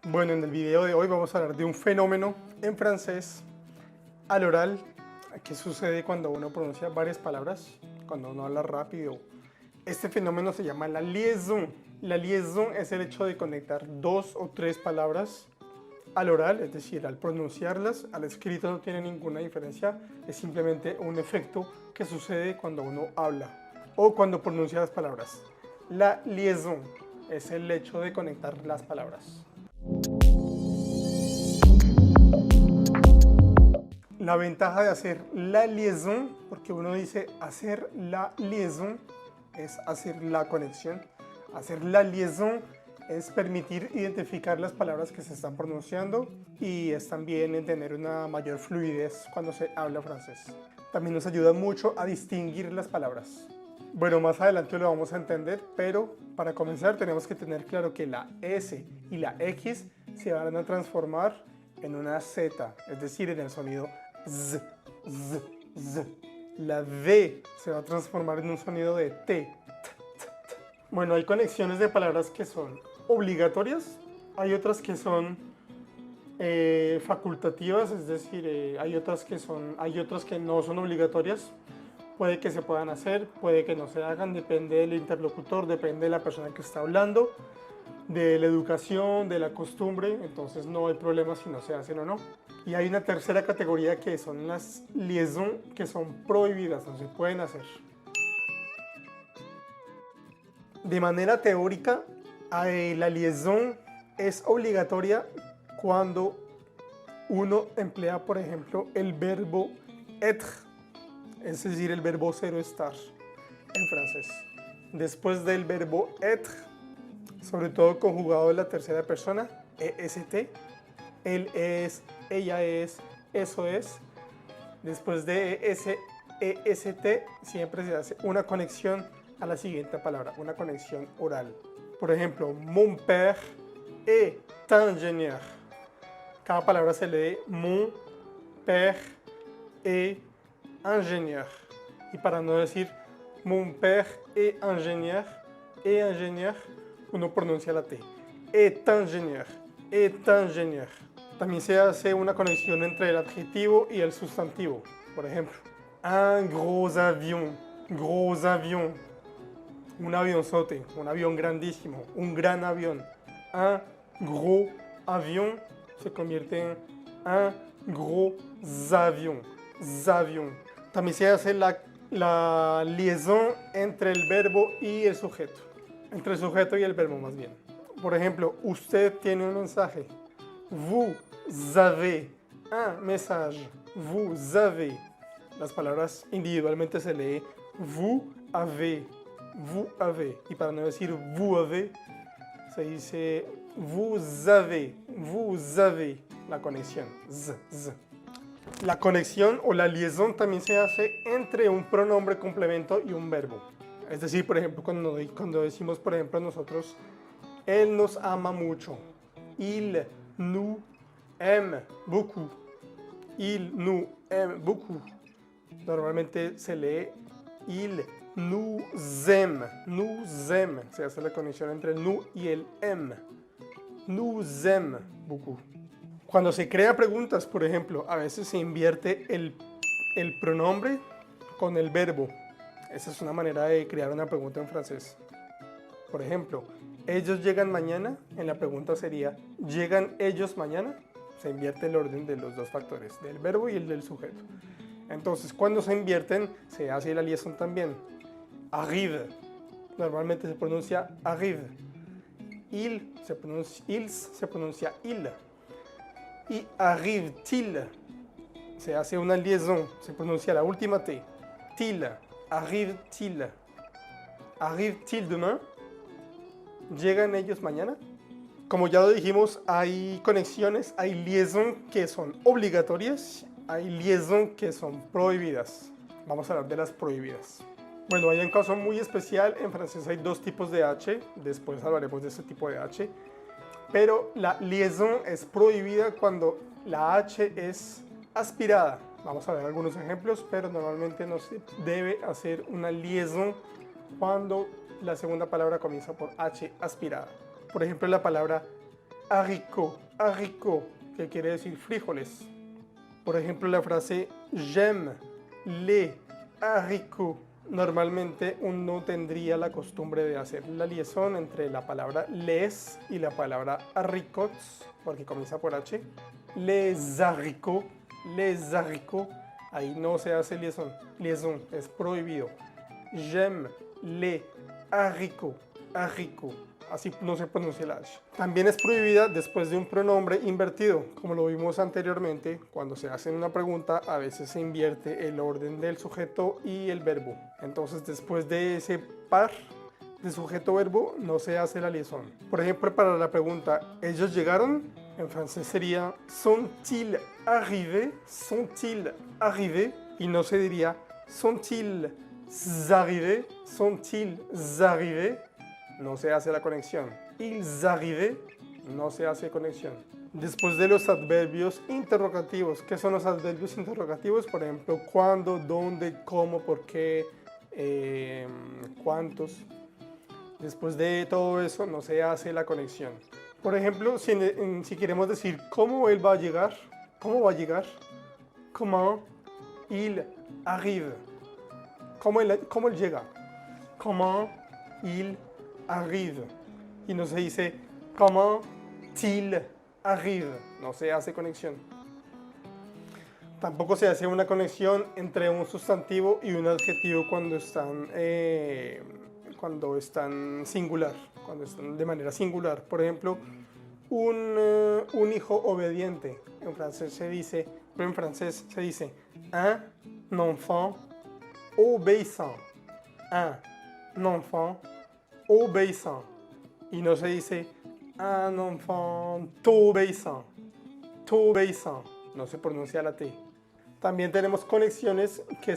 Bueno, en el video de hoy vamos a hablar de un fenómeno en francés al oral que sucede cuando uno pronuncia varias palabras, cuando uno habla rápido. Este fenómeno se llama la liaison. La liaison es el hecho de conectar dos o tres palabras al oral, es decir, al pronunciarlas. Al escrito no tiene ninguna diferencia, es simplemente un efecto que sucede cuando uno habla o cuando pronuncia las palabras. La liaison es el hecho de conectar las palabras. La ventaja de hacer la liaison, porque uno dice hacer la liaison, es hacer la conexión. Hacer la liaison es permitir identificar las palabras que se están pronunciando y es también tener una mayor fluidez cuando se habla francés. También nos ayuda mucho a distinguir las palabras. Bueno, más adelante lo vamos a entender, pero para comenzar tenemos que tener claro que la S y la X se van a transformar en una Z, es decir, en el sonido Z, Z, Z. La D se va a transformar en un sonido de T, T, T, T. Bueno, hay conexiones de palabras que son obligatorias, hay otras que son facultativas, es decir, hay otras que no son obligatorias. Puede que se puedan hacer, puede que no se hagan, depende del interlocutor, depende de la persona que está hablando, de la educación, de la costumbre, entonces no hay problema si no se hacen o no. Y hay una tercera categoría que son las liaisons que son prohibidas, no se pueden hacer. De manera teórica, la liaison es obligatoria cuando uno emplea, por ejemplo, el verbo être, es decir, el verbo ser o estar en francés. Después del verbo être, sobre todo conjugado en la tercera persona, est, él es, ella es, eso es. Después de ese est, siempre se hace una conexión a la siguiente palabra, una conexión oral. Por ejemplo, mon père est ingénieur. Cada palabra se lee mon père est ingénieur. Y para no decir mon père est ingénieur, uno pronuncia la T. Est ingénieur, est ingénieur. También se hace una conexión entre el adjetivo y el sustantivo. Por ejemplo, un gros avion, gros avion. Un avionzote, un avión grandísimo, un gran avión. Un gros avion se convierte en un gros avion, avion. También se hace la liaison entre el verbo y el sujeto. Entre el sujeto y el verbo más bien. Por ejemplo, usted tiene un mensaje. Vous avez un message. Vous avez. Las palabras individualmente se lee vous avez. Vous avez. Y para no decir vous avez, se dice vous avez. Vous avez. La conexión. Z, z. La conexión o la liaison también se hace entre un pronombre complemento y un verbo. Es decir, por ejemplo, cuando decimos, por ejemplo, nosotros, él nos ama mucho. Il nous aime beaucoup. Il nous aime beaucoup. Normalmente se lee il nous aime. Nous aime. Se hace la conexión entre el nous y el aime. Nous aime beaucoup. Cuando se crea preguntas, por ejemplo, a veces se invierte el pronombre con el verbo. Esa es una manera de crear una pregunta en francés. Por ejemplo, ellos llegan mañana, en la pregunta sería, ¿llegan ellos mañana? Se invierte el orden de los dos factores, del verbo y el del sujeto. Entonces, cuando se invierten, se hace la liaison también. Arrive. Normalmente se pronuncia arrive. Ils se pronuncia il. Y arrive-t-il. Se hace una liaison. Se pronuncia la última T. Til. Arrive-t-il. Arrive-t-il demain? ¿Llegan ellos mañana? Como ya lo dijimos, hay conexiones, hay liaison que son obligatorias, hay liaison que son prohibidas. Vamos a hablar de las prohibidas. Bueno, hay un caso muy especial. En francés hay dos tipos de H. Después hablaremos de ese tipo de H. Pero la liaison es prohibida cuando la H es aspirada. Vamos a ver algunos ejemplos, pero normalmente no se debe hacer una liaison cuando la segunda palabra comienza por H aspirada. Por ejemplo, la palabra haricots, haricots, que quiere decir frijoles. Por ejemplo, la frase j'aime les haricots. Normalmente uno tendría la costumbre de hacer la liaison entre la palabra les y la palabra haricots, porque comienza por H. Les haricots, ahí no se hace liaison, es prohibido. J'aime les haricots, así no se pronuncia la H. También es prohibida después de un pronombre invertido, como lo vimos anteriormente. Cuando se hace una pregunta, a veces se invierte el orden del sujeto y el verbo. Entonces, después de ese par de sujeto-verbo, no se hace la liaison. Por ejemplo, para la pregunta, ¿ellos llegaron? En francés sería sont-ils arrivés? Sont-ils arrivés? Y no se diría sont-ils arrivés? Sont-ils arrivés? No se hace la conexión. Ils arrivés, no se hace conexión. Después de los adverbios interrogativos. ¿Qué son los adverbios interrogativos? Por ejemplo, cuándo, dónde, cómo, por qué, cuántos. Después de todo eso, no se hace la conexión. Por ejemplo, si queremos decir cómo él va a llegar, ¿cómo va a llegar? Comment il arrive. ¿Cómo él llega? Comment il arrive. Y no se dice comment il arrive. No se hace conexión. Tampoco se hace una conexión entre un sustantivo y un adjetivo cuando están singular, cuando están de manera singular. Por ejemplo, un hijo obediente. En francés se dice un enfant obéissant. Un enfant obéissant. Y no se dice un enfant obéissant. Obéissant. No se pronuncia la T. También tenemos conexiones que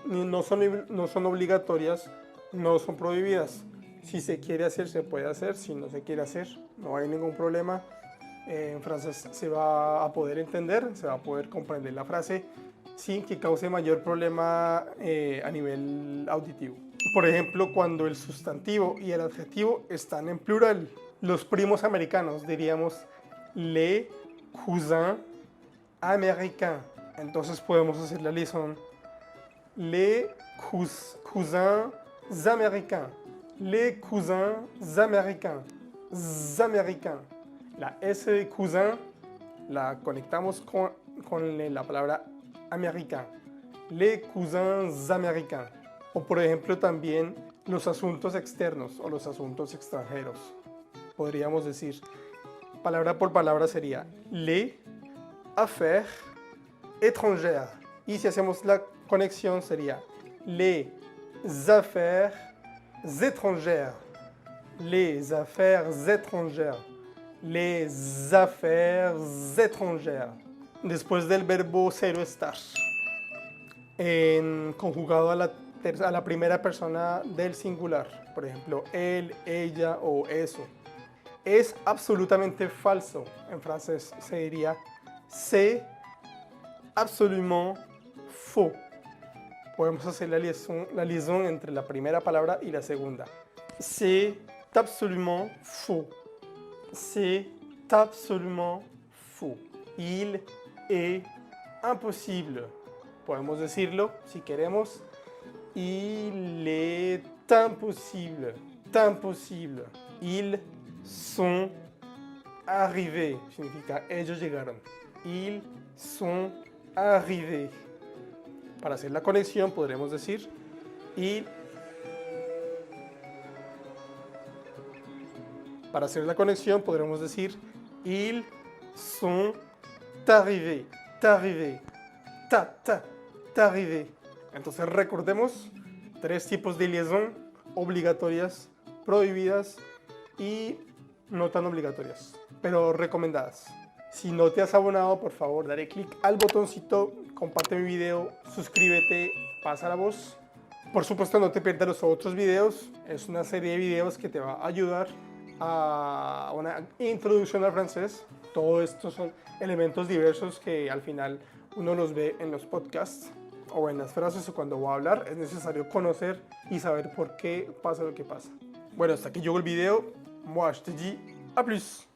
no son obligatorias, no son prohibidas. Si se quiere hacer, se puede hacer. Si no se quiere hacer, no hay ningún problema. En francés se va a poder entender, se va a poder comprender la frase sin que cause mayor problema a nivel auditivo. Por ejemplo, cuando el sustantivo y el adjetivo están en plural. Los primos americanos diríamos les cousins américains. Entonces podemos hacer la liaison. Les cousins américains. Les cousins américains. Américains. La S de cousin la conectamos con la palabra américain. Les cousins américains. O por ejemplo también los asuntos externos o los asuntos extranjeros. Podríamos decir, palabra por palabra sería les affaires étrangères. Y si hacemos la conexión sería les affaires étrangères. Les affaires étrangères. Les affaires étrangères. Después del verbo ser o estar, conjugado a la primera persona del singular, por ejemplo, él, ella o eso, es absolutamente falso. En francés se diría c'est absolument faux. Podemos hacer la liaison entre la primera palabra y la segunda. C'est absolument faux. C'est absolument faux. Il est imposible. Podemos decirlo si queremos. Il est impossible. Impossible. Ils sont arrivés. Significa ellos llegaron. Ils sont arrivés. Para hacer la conexión podremos decir Para hacer la conexión podremos decir ils sont arrivés. T'arrivés. T'arrivés. Entonces recordemos 3 tipos de liaison: obligatorias, prohibidas y no tan obligatorias, pero recomendadas. Si no te has abonado, por favor, dale click al botoncito, comparte mi video, suscríbete, pasa la voz. Por supuesto, no te pierdas los otros videos. Es una serie de videos que te va a ayudar a una introducción al francés. Todo esto son elementos diversos que al final uno los ve en los podcasts o en las frases o cuando va a hablar. Es necesario conocer y saber por qué pasa lo que pasa. Bueno, hasta aquí llegó el video. Moi, je te dis A plus.